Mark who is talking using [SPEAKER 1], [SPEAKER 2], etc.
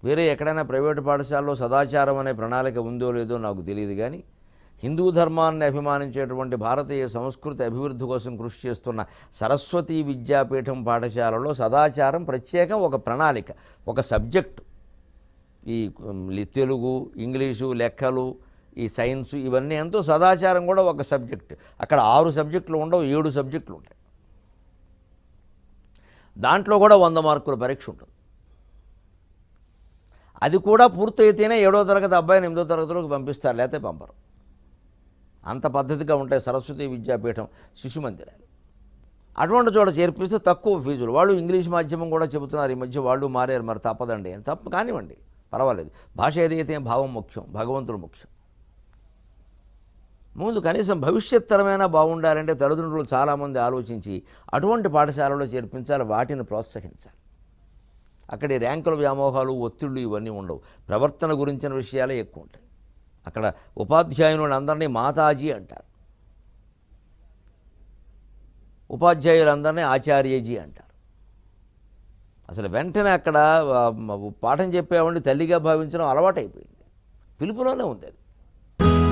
[SPEAKER 1] వేరే ఎక్కడైనా ప్రైవేటు పాఠశాలలో సదాచారం అనే ప్రణాళిక ఉందో లేదో నాకు తెలియదు, కానీ హిందూ ధర్మాన్ని అభిమానించేటువంటి భారతీయ సంస్కృతి అభివృద్ధి కోసం కృషి చేస్తున్న సరస్వతీ విద్యాపీఠం పాఠశాలలో సదాచారం ప్రత్యేకం ఒక ప్రణాళిక, ఒక సబ్జెక్టు. ఈ తెలుగు, ఇంగ్లీషు, లెక్కలు, ఈ సైన్సు, ఇవన్నీ ఎంతో, సదాచారం కూడా ఒక సబ్జెక్టు. అక్కడ 6 సబ్జెక్టులు ఉండవు, 7 సబ్జెక్టులు ఉంటాయి. దాంట్లో కూడా 100 మార్కుల పరీక్ష ఉంటుంది. అది కూడా పూర్తయితేనే 7వ తరగతి అబ్బాయిని 8వ తరగతిలోకి పంపిస్తారు, లేకపోతే పంపరు. అంత పద్ధతిగా ఉంటాయి సరస్వతీ విద్యాపీఠం శిశు మందిరాలు. అటువంటి చోట చేర్పిస్తే తక్కువ ఫీజులు. వాళ్ళు ఇంగ్లీష్ మాధ్యమం కూడా చెబుతున్నారు ఈ మధ్య, వాళ్ళు మారారు, మరి తప్పదండి అని. తప్పు కానివ్వండి, పర్వాలేదు. భాష ఏదైతే భావం ముఖ్యం, భగవంతుడు ముఖ్యం. ముందు కనీసం భవిష్యత్ తరమైనా బాగుండాలంటే తల్లిదండ్రులు చాలామంది ఆలోచించి అటువంటి పాఠశాలలో చేర్పించాలి, వాటిని ప్రోత్సహించాలి. అక్కడ ర్యాంకుల వ్యామోహాలు, ఒత్తిళ్లు ఇవన్నీ ఉండవు. ప్రవర్తన గురించిన విషయాలే ఎక్కువ ఉంటాయి. అక్కడ ఉపాధ్యాయులందరినీ మాతాజీ అంటారు, ఉపాధ్యాయులందరినీ ఆచార్యజీ అంటారు. అసలు వెంటనే అక్కడ పాఠం చెప్పేవాడిని తల్లిగా భావించడం అలవాటైపోయింది. పిలుపులోనే ఉంది అది.